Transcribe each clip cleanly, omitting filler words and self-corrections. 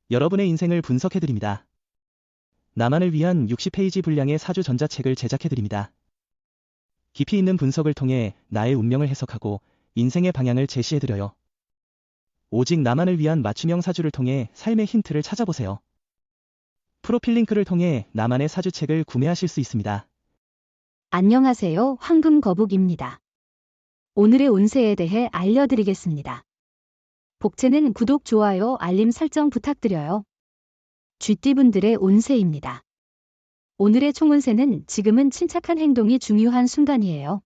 여러분의 인생을 분석해드립니다. 나만을 위한 60페이지 분량의 사주 전자책을 제작해드립니다. 깊이 있는 분석을 통해 나의 운명을 해석하고 인생의 방향을 제시해드려요. 오직 나만을 위한 맞춤형 사주를 통해 삶의 힌트를 찾아보세요. 프로필 링크를 통해 나만의 사주책을 구매하실 수 있습니다. 안녕하세요. 황금거북입니다. 오늘의 운세에 대해 알려드리겠습니다. 복채는 구독, 좋아요, 알림 설정 부탁드려요. 쥐띠분들의 운세입니다. 오늘의 총운세는 지금은 침착한 행동이 중요한 순간이에요.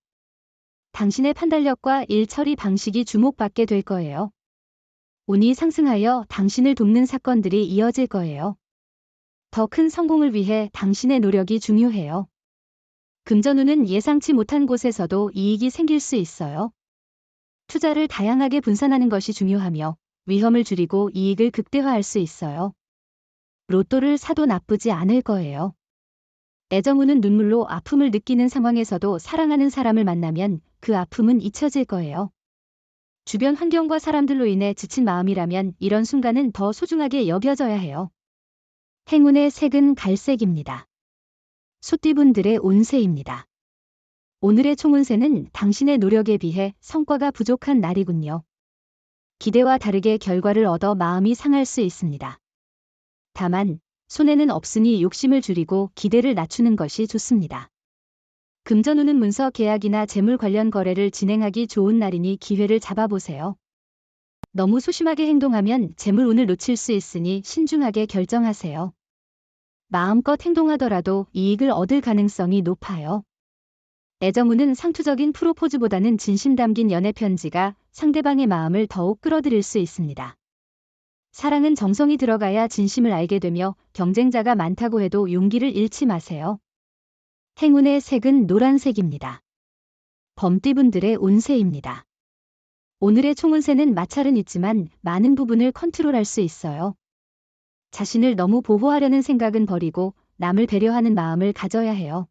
당신의 판단력과 일 처리 방식이 주목받게 될 거예요. 운이 상승하여 당신을 돕는 사건들이 이어질 거예요. 더 큰 성공을 위해 당신의 노력이 중요해요. 금전운은 예상치 못한 곳에서도 이익이 생길 수 있어요. 투자를 다양하게 분산하는 것이 중요하며 위험을 줄이고 이익을 극대화할 수 있어요. 로또를 사도 나쁘지 않을 거예요. 애정운은 눈물로 아픔을 느끼는 상황에서도 사랑하는 사람을 만나면 그 아픔은 잊혀질 거예요. 주변 환경과 사람들로 인해 지친 마음이라면 이런 순간은 더 소중하게 여겨져야 해요. 행운의 색은 갈색입니다. 소띠분들의 운세입니다. 오늘의 총운세는 당신의 노력에 비해 성과가 부족한 날이군요. 기대와 다르게 결과를 얻어 마음이 상할 수 있습니다. 다만 손해는 없으니 욕심을 줄이고 기대를 낮추는 것이 좋습니다. 금전운은 문서 계약이나 재물 관련 거래를 진행하기 좋은 날이니 기회를 잡아보세요. 너무 소심하게 행동하면 재물운을 놓칠 수 있으니 신중하게 결정하세요. 마음껏 행동하더라도 이익을 얻을 가능성이 높아요. 애정운은 상투적인 프로포즈보다는 진심 담긴 연애 편지가 상대방의 마음을 더욱 끌어들일 수 있습니다. 사랑은 정성이 들어가야 진심을 알게 되며 경쟁자가 많다고 해도 용기를 잃지 마세요. 행운의 색은 노란색입니다. 범띠분들의 운세입니다. 오늘의 총운세는 마찰은 있지만 많은 부분을 컨트롤할 수 있어요. 자신을 너무 보호하려는 생각은 버리고 남을 배려하는 마음을 가져야 해요.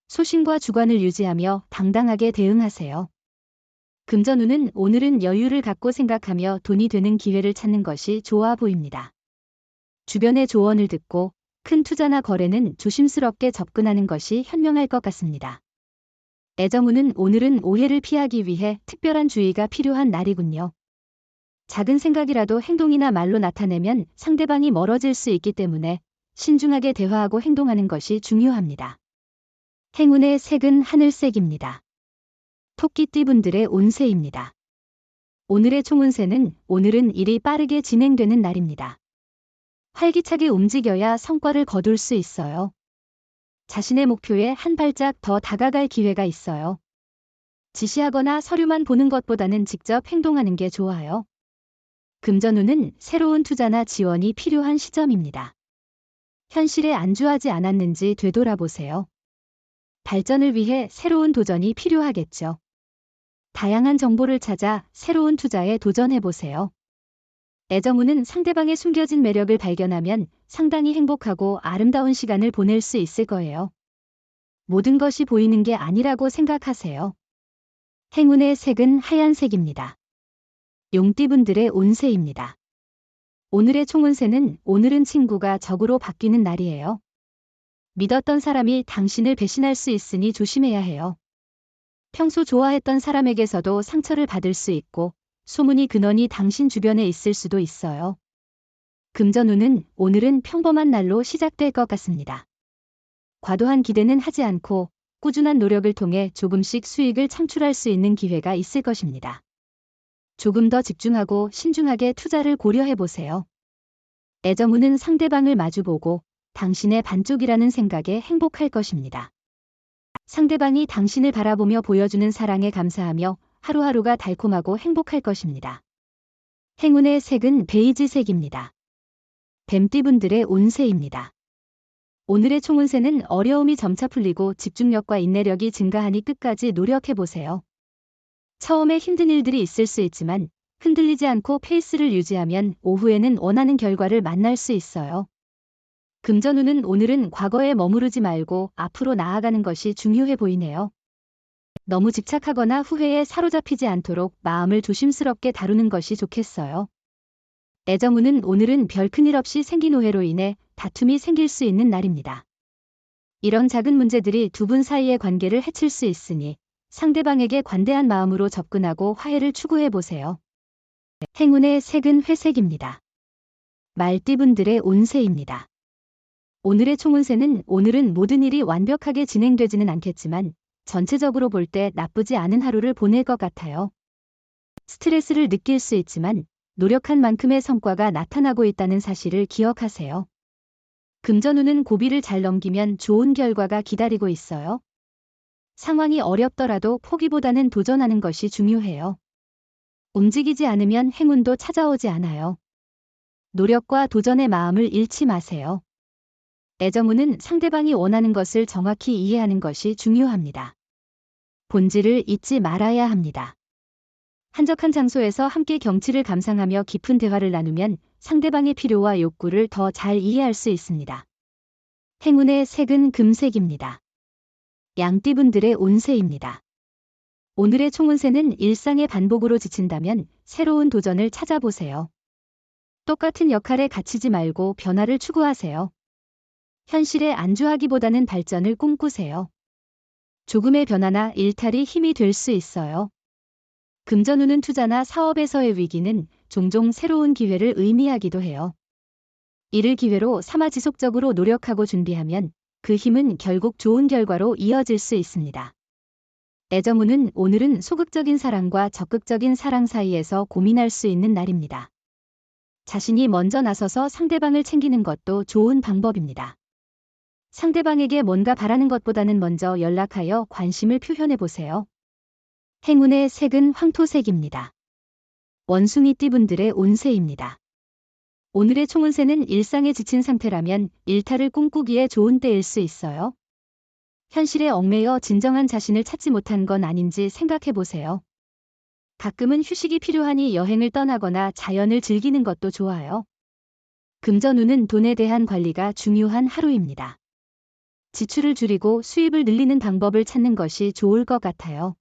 소신과 주관을 유지하며 당당하게 대응하세요. 금전운은 오늘은 여유를 갖고 생각하며 돈이 되는 기회를 찾는 것이 좋아 보입니다. 주변의 조언을 듣고 큰 투자나 거래는 조심스럽게 접근하는 것이 현명할 것 같습니다. 애정운은 오늘은 오해를 피하기 위해 특별한 주의가 필요한 날이군요. 작은 생각이라도 행동이나 말로 나타내면 상대방이 멀어질 수 있기 때문에 신중하게 대화하고 행동하는 것이 중요합니다. 행운의 색은 하늘색입니다. 토끼띠분들의 운세입니다. 오늘의 총운세는 오늘은 일이 빠르게 진행되는 날입니다. 활기차게 움직여야 성과를 거둘 수 있어요. 자신의 목표에 한 발짝 더 다가갈 기회가 있어요. 지시하거나 서류만 보는 것보다는 직접 행동하는 게 좋아요. 금전운은 새로운 투자나 지원이 필요한 시점입니다. 현실에 안주하지 않았는지 되돌아보세요. 발전을 위해 새로운 도전이 필요하겠죠. 다양한 정보를 찾아 새로운 투자에 도전해보세요. 애정운은 상대방의 숨겨진 매력을 발견하면 상당히 행복하고 아름다운 시간을 보낼 수 있을 거예요. 모든 것이 보이는 게 아니라고 생각하세요. 행운의 색은 하얀색입니다. 용띠분들의 운세입니다. 오늘의 총운세는 오늘은 친구가 적으로 바뀌는 날이에요. 믿었던 사람이 당신을 배신할 수 있으니 조심해야 해요. 평소 좋아했던 사람에게서도 상처를 받을 수 있고 소문이 근원이 당신 주변에 있을 수도 있어요. 금전운은 오늘은 평범한 날로 시작될 것 같습니다. 과도한 기대는 하지 않고 꾸준한 노력을 통해 조금씩 수익을 창출할 수 있는 기회가 있을 것입니다. 조금 더 집중하고 신중하게 투자를 고려해보세요. 애정운은 상대방을 마주보고 당신의 반쪽이라는 생각에 행복할 것입니다. 상대방이 당신을 바라보며 보여주는 사랑에 감사하며 하루하루가 달콤하고 행복할 것입니다. 행운의 색은 베이지색입니다. 뱀띠분들의 운세입니다. 오늘의 총운세는 어려움이 점차 풀리고 집중력과 인내력이 증가하니 끝까지 노력해보세요. 처음에 힘든 일들이 있을 수 있지만 흔들리지 않고 페이스를 유지하면 오후에는 원하는 결과를 만날 수 있어요. 금전운은 오늘은 과거에 머무르지 말고 앞으로 나아가는 것이 중요해 보이네요. 너무 집착하거나 후회에 사로잡히지 않도록 마음을 조심스럽게 다루는 것이 좋겠어요. 애정운은 오늘은 별 큰일 없이 생긴 오해로 인해 다툼이 생길 수 있는 날입니다. 이런 작은 문제들이 두 분 사이의 관계를 해칠 수 있으니 상대방에게 관대한 마음으로 접근하고 화해를 추구해 보세요. 행운의 색은 회색입니다. 말띠분들의 운세입니다. 오늘의 총운세는 오늘은 모든 일이 완벽하게 진행되지는 않겠지만 전체적으로 볼 때 나쁘지 않은 하루를 보낼 것 같아요. 스트레스를 느낄 수 있지만 노력한 만큼의 성과가 나타나고 있다는 사실을 기억하세요. 금전운은 고비를 잘 넘기면 좋은 결과가 기다리고 있어요. 상황이 어렵더라도 포기보다는 도전하는 것이 중요해요. 움직이지 않으면 행운도 찾아오지 않아요. 노력과 도전의 마음을 잃지 마세요. 애정운은 상대방이 원하는 것을 정확히 이해하는 것이 중요합니다. 본질을 잊지 말아야 합니다. 한적한 장소에서 함께 경치를 감상하며 깊은 대화를 나누면 상대방의 필요와 욕구를 더 잘 이해할 수 있습니다. 행운의 색은 금색입니다. 양띠분들의 운세입니다. 오늘의 총운세는 일상의 반복으로 지친다면 새로운 도전을 찾아보세요. 똑같은 역할에 갇히지 말고 변화를 추구하세요. 현실에 안주하기보다는 발전을 꿈꾸세요. 조금의 변화나 일탈이 힘이 될 수 있어요. 금전운은 투자나 사업에서의 위기는 종종 새로운 기회를 의미하기도 해요. 이를 기회로 삼아 지속적으로 노력하고 준비하면 그 힘은 결국 좋은 결과로 이어질 수 있습니다. 애정운은 오늘은 소극적인 사랑과 적극적인 사랑 사이에서 고민할 수 있는 날입니다. 자신이 먼저 나서서 상대방을 챙기는 것도 좋은 방법입니다. 상대방에게 뭔가 바라는 것보다는 먼저 연락하여 관심을 표현해 보세요. 행운의 색은 황토색입니다. 원숭이띠분들의 운세입니다. 오늘의 총운세는 일상에 지친 상태라면 일탈을 꿈꾸기에 좋은 때일 수 있어요. 현실에 얽매여 진정한 자신을 찾지 못한 건 아닌지 생각해 보세요. 가끔은 휴식이 필요하니 여행을 떠나거나 자연을 즐기는 것도 좋아요. 금전운은 돈에 대한 관리가 중요한 하루입니다. 지출을 줄이고 수입을 늘리는 방법을 찾는 것이 좋을 것 같아요.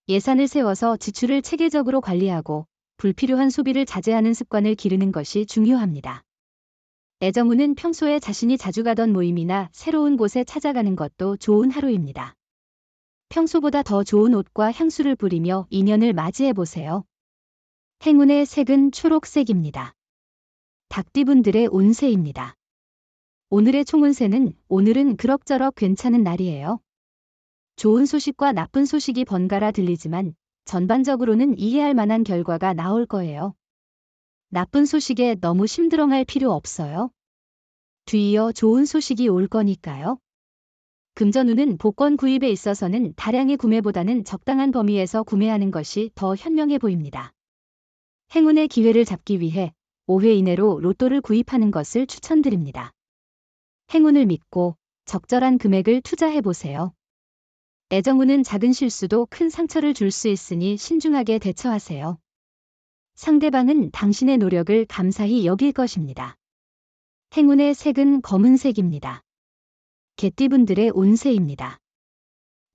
예산을 세워서 지출을 체계적으로 관리하고 불필요한 소비를 자제하는 습관을 기르는 것이 중요합니다. 애정운은 평소에 자신이 자주 가던 모임이나 새로운 곳에 찾아가는 것도 좋은 하루입니다. 평소보다 더 좋은 옷과 향수를 뿌리며 인연을 맞이해 보세요. 행운의 색은 초록색입니다. 닭띠분들의 운세입니다. 오늘의 총운세는 오늘은 그럭저럭 괜찮은 날이에요. 좋은 소식과 나쁜 소식이 번갈아 들리지만 전반적으로는 이해할 만한 결과가 나올 거예요. 나쁜 소식에 너무 심드렁할 필요 없어요. 뒤이어 좋은 소식이 올 거니까요. 금전운은 복권 구입에 있어서는 다량의 구매보다는 적당한 범위에서 구매하는 것이 더 현명해 보입니다. 행운의 기회를 잡기 위해 5회 이내로 로또를 구입하는 것을 추천드립니다. 행운을 믿고 적절한 금액을 투자해 보세요. 애정운은 작은 실수도 큰 상처를 줄 수 있으니 신중하게 대처하세요. 상대방은 당신의 노력을 감사히 여길 것입니다. 행운의 색은 검은색입니다. 개띠분들의 운세입니다.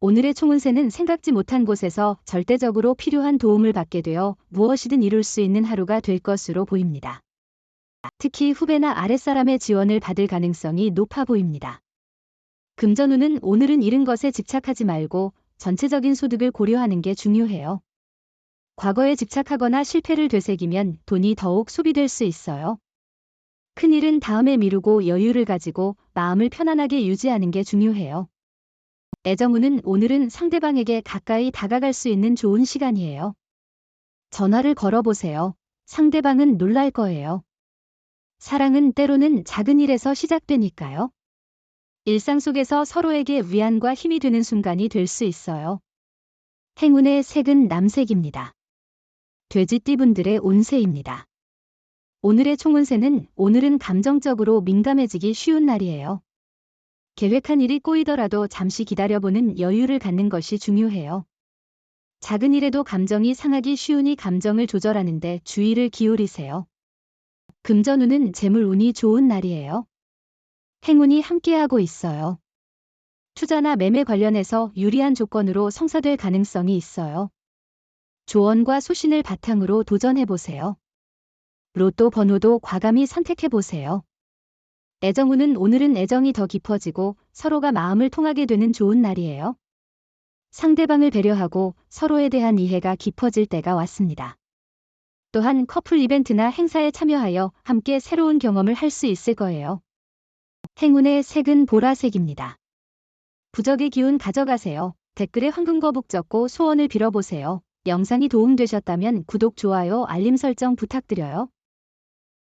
오늘의 총운세는 생각지 못한 곳에서 절대적으로 필요한 도움을 받게 되어 무엇이든 이룰 수 있는 하루가 될 것으로 보입니다. 특히 후배나 아랫사람의 지원을 받을 가능성이 높아 보입니다. 금전운은 오늘은 잃은 것에 집착하지 말고 전체적인 소득을 고려하는 게 중요해요. 과거에 집착하거나 실패를 되새기면 돈이 더욱 소비될 수 있어요. 큰일은 다음에 미루고 여유를 가지고 마음을 편안하게 유지하는 게 중요해요. 애정운은 오늘은 상대방에게 가까이 다가갈 수 있는 좋은 시간이에요. 전화를 걸어보세요. 상대방은 놀랄 거예요. 사랑은 때로는 작은 일에서 시작되니까요. 일상 속에서 서로에게 위안과 힘이 되는 순간이 될 수 있어요. 행운의 색은 남색입니다. 돼지띠분들의 운세입니다. 오늘의 총운세는 오늘은 감정적으로 민감해지기 쉬운 날이에요. 계획한 일이 꼬이더라도 잠시 기다려보는 여유를 갖는 것이 중요해요. 작은 일에도 감정이 상하기 쉬우니 감정을 조절하는 데 주의를 기울이세요. 금전운은 재물운이 좋은 날이에요. 행운이 함께하고 있어요. 투자나 매매 관련해서 유리한 조건으로 성사될 가능성이 있어요. 조언과 소신을 바탕으로 도전해보세요. 로또 번호도 과감히 선택해보세요. 애정운은 오늘은 애정이 더 깊어지고 서로가 마음을 통하게 되는 좋은 날이에요. 상대방을 배려하고 서로에 대한 이해가 깊어질 때가 왔습니다. 또한 커플 이벤트나 행사에 참여하여 함께 새로운 경험을 할 수 있을 거예요. 행운의 색은 보라색입니다. 부적의 기운 가져가세요. 댓글에 황금거북 적고 소원을 빌어보세요. 영상이 도움되셨다면 구독, 좋아요, 알림 설정 부탁드려요.